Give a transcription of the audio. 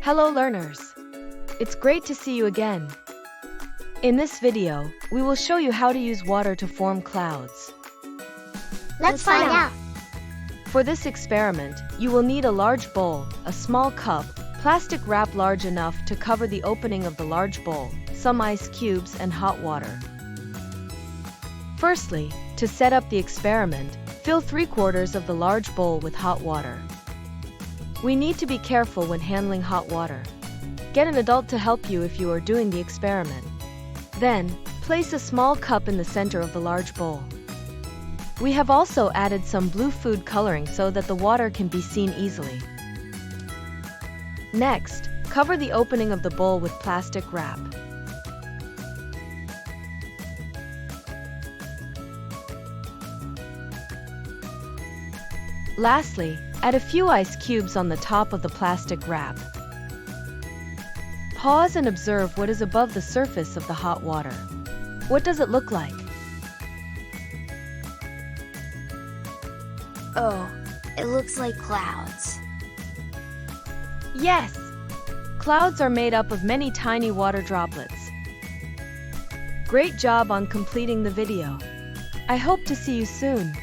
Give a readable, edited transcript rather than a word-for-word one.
Hello learners! It's great to see you again. In this video, we will show you how to use water to form clouds. Let's find out. For this experiment, you will need a large bowl, a small cup, plastic wrap large enough to cover the opening of the large bowl, some ice cubes and hot water. Firstly, to set up the experiment, fill 3/4 of the large bowl with hot water. We need to be careful when handling hot water. Get an adult to help you if you are doing the experiment. Then, place a small cup in the center of the large bowl. We have also added some blue food coloring so that the water can be seen easily. Next, cover the opening of the bowl with plastic wrap. Lastly, add a few ice cubes on the top of the plastic wrap. Pause and observe what is above the surface of the hot water. What does it look like? Oh, it looks like clouds. Yes! Clouds are made up of many tiny water droplets. Great job on completing the video. I hope to see you soon.